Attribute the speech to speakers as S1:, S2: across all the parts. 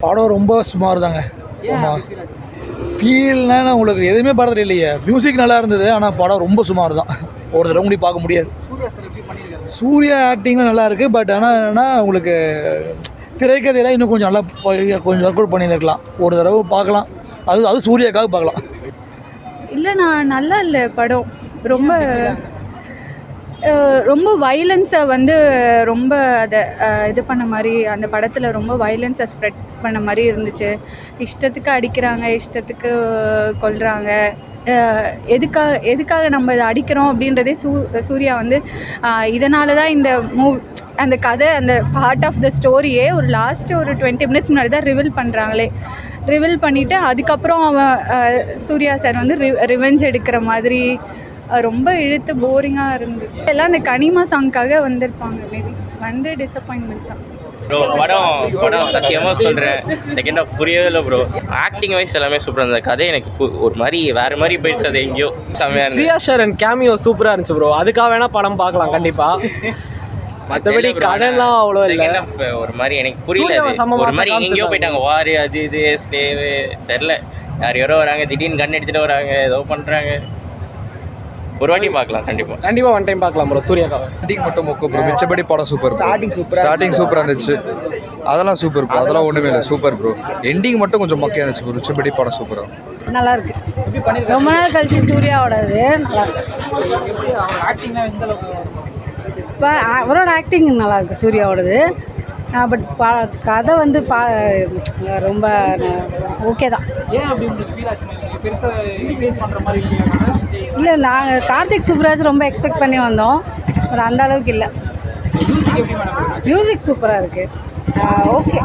S1: படம் ரொம்ப சுமார் தாங்க. ஆமாம், ஃபீல்னா உங்களுக்கு எதுவுமே படத்தில் இல்லையே. மியூசிக் நல்லா இருந்தது, ஆனால் படம் ரொம்ப சுமார் தான். ஒரு தடவை முடி பார்க்க முடியாது. சூர்யா ஆக்டிங்லாம் நல்லா இருக்குது. பட் ஆனால் என்னென்னா உங்களுக்கு திரைக்கதையில் இன்னும் கொஞ்சம் நல்லா கொஞ்சம் ஒர்க் அவுட் பண்ணியிருந்துருக்கலாம். ஒரு தடவை பார்க்கலாம். அது சூர்யாக்காக பார்க்கலாம்.
S2: இல்லைண்ணா, நல்லா இல்லை படம். ரொம்ப ரொம்ப வயலன்ஸை வந்து ரொம்ப அதை இது பண்ண மாதிரி, அந்த படத்தில் ரொம்ப வயலன்ஸை ஸ்ப்ரெட் பண்ண மாதிரி இருந்துச்சு. இஷ்டத்துக்கு அடிக்கிறாங்க, இஷ்டத்துக்கு கொல்றாங்க. எதுக்காக நம்ம இதை அடிக்கிறோம் அப்படின்றதே சூர்யா வந்து இதனால தான் இந்த அந்த கதை, அந்த பார்ட் ஆஃப் த ஸ்டோரியே ஒரு லாஸ்ட்டு ஒரு 20 மினிட்ஸ் முன்னாடி தான் ரிவீல் பண்ணுறாங்களே. ரிவீல் பண்ணிவிட்டு அதுக்கப்புறம் சூர்யா சார் வந்து ரிவெஞ்ச் எடுக்கிற மாதிரி ரொம்ப இழுத்து போரிங்காக இருந்துச்சு. எல்லாம் அந்த கனிமா சாங்க்காக வந்திருப்பாங்க. மேபி வந்து டிசப்பாயின்மெண்ட் தான்.
S3: ப்ரோ படம் சத்தியமாக சொல்கிறேன், செகண்ட் ஆஃப் புரியவே இல்லை ப்ரோ. ஆக்டிங் வைஸ் எல்லாமே சூப்பராக இருந்தது. கதை எனக்கு ஒரு மாதிரி வேறு மாதிரி போயிடுச்சு. அது எங்கேயோ செம்மையாக இருந்துச்சு.
S4: பிரியா ஷரன் கேமியோ சூப்பராக இருந்துச்சு ப்ரோ. அதுக்காக வேணால் படம் பார்க்கலாம் கண்டிப்பாக. மற்றபடி கடைலாம் அவ்வளோ இல்லை.
S3: ஒரு மாதிரி எனக்கு புரியல. ஒரு மாதிரி எங்கேயோ போயிட்டாங்க. வாரு அது இது ஸ்லேவு தெரில. யாரோ வராங்க, திடீர்னு கன் எடுத்துகிட்டு வராங்க, ஏதோ பண்ணுறாங்க. ஒரு வாட்டி பார்க்கலாம்.
S4: கண்டிப்பாக ஒன் டைம் பார்க்கலாம் ப்ரோ. சூர்யாக்காக
S5: ஸ்டார்டிங் மட்டும் மொக்க ப்ரோ. மிச்சபடி படம் சூப்பர்.
S4: ஸ்டார்டிங்
S5: சூப்பராக இருந்துச்சு. அதெல்லாம் சூப்பர் ப்ரோ. அதெல்லாம் ஒன்றுமே இல்லை, சூப்பர் ப்ரோ. எண்டிங் மட்டும் கொஞ்சம் மொக்கையாக இருந்துச்சு ப்ரோ. மிச்சபடி படம் சூப்பராக
S2: நல்லா இருக்கு. ரொம்ப நாள் கழிச்சு சூர்யாவோடது நல்லா இருக்கு. இப்போ அவரோட ஆக்டிங் நல்லா இருக்கு சூர்யாவோடது. பட் கதை வந்து ரொம்ப ஓகே தான். இல்லை, நாங்கள் கார்த்திக் சுப்ராஜ் ரொம்ப எக்ஸ்பெக்ட் பண்ணி வந்தோம். பட் அந்த அளவுக்கு இல்லை. மியூசிக் சூப்பராக இருக்குது. ஓகே,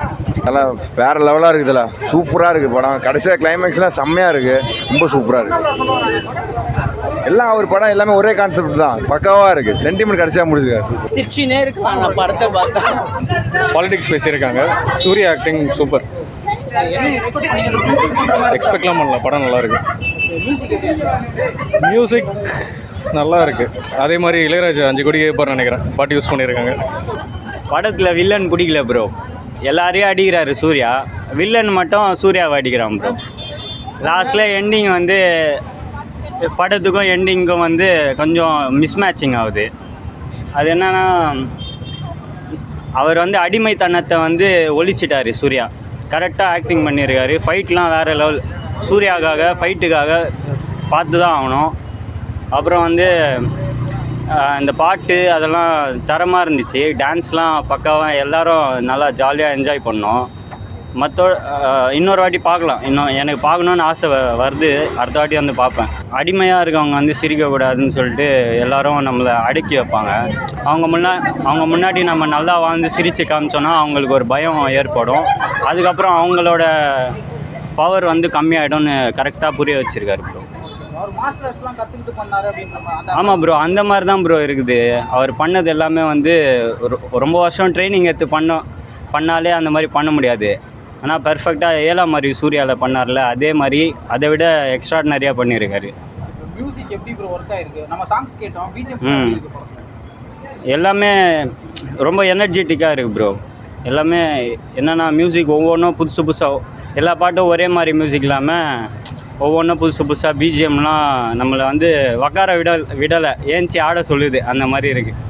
S6: நல்லா வேறு லெவலாக இருக்குதுல்ல. சூப்பராக இருக்குது படம். கடைசியாக கிளைமேக்ஸ்லாம் செம்மையாக இருக்குது. ரொம்ப சூப்பராக இருக்குது. எல்லாம் அவர் படம் எல்லாமே ஒரே கான்செப்ட் தான். பக்காவாக இருக்குது. சென்டிமெண்ட் கடைசியாக முடிச்சிருக்காரு.
S4: சிரிச்சினே இருக்கலாம் நான் படத்தை பார்த்தா.
S7: பாலிடிக்ஸ் பேசியிருக்காங்க. Surya acting super. எக்ஸ்பெக்ட்லாம் பண்ணல. படம் நல்லா இருக்கு. மியூசிக் நல்லா இருக்கு. அதே மாதிரி இளையராஜா 5 கோடி கேட்பார்னு நினைக்கிறேன். பாட்டு யூஸ் பண்ணியிருக்காங்க.
S8: படத்தில் வில்லன் பிடிக்கல ப்ரோ. எல்லாரையும் அடிக்கிறாரு சூர்யா. வில்லன் மட்டும் சூர்யாவை அடிக்கிறான் ப்ரோ. லாஸ்ட்டில் எண்டிங் வந்து படத்துக்கும் எண்டிங்கும் வந்து கொஞ்சம் மிஸ்மேட்சிங் ஆகுது. அது என்னன்னா, அவர் வந்து அடிமைத்தனத்தை வந்து ஒழிச்சிட்டாரு சூர்யா. கரெக்டாக ஆக்டிங் பண்ணியிருக்காரு. ஃபைட்லாம் வேறு லெவல். சூர்யாவுக்காக ஃபைட்டுக்காக பார்த்து தான் ஆகணும். அப்புறம் வந்து இந்த பாட்டு அதெல்லாம் தரமாக இருந்துச்சு. டான்ஸ்லாம் பக்காவாக எல்லோரும் நல்லா ஜாலியாக என்ஜாய் பண்ணோம். இன்னொரு வாட்டி பார்க்கலாம். இன்னும் எனக்கு பார்க்கணுன்னு ஆசை வருது. அடுத்த வாட்டி வந்து பார்ப்பேன். அடிமையாக இருக்கவங்க வந்து சிரிக்கக்கூடாதுன்னு சொல்லிட்டு எல்லோரும் நம்மளை அடக்கி வைப்பாங்க. அவங்க முன்னாடி நம்ம நல்லா வாழ்ந்து சிரித்து காமிச்சோன்னா அவங்களுக்கு ஒரு பயம் ஏற்படும். அதுக்கப்புறம் அவங்களோட பவர் வந்து கம்மியாகிடும்னு கரெக்டாக புரிய வச்சுருக்காரு ப்ரோ. ஆமாம் ப்ரோ, அந்த மாதிரி தான் ப்ரோ இருக்குது. அவர் பண்ணது எல்லாமே வந்து ரொம்ப வருஷம் ட்ரைனிங் எடுத்து பண்ணாலே அந்த மாதிரி பண்ண முடியாது. ஆனால் பெர்ஃபெக்டாக 7ஆம் மாதிரி சூர்யாவில் பண்ணார்ல, அதே மாதிரி அதை விட எக்ஸ்ட்ராடினரியாக பண்ணியிருக்காரு. எல்லாமே ரொம்ப எனர்ஜெட்டிக்காக இருக்குது ப்ரோ. எல்லாமே என்னென்னா மியூசிக் ஒவ்வொன்றும் புதுசாக, எல்லா பாட்டும் ஒரே மாதிரி மியூசிக் இல்லாமல் ஒவ்வொன்றும் புதுசாக பிஜிஎம்லாம் நம்மளை வந்து உக்கார விடலை, ஏஞ்சி ஆட சொல்லுது. அந்த மாதிரி இருக்குது.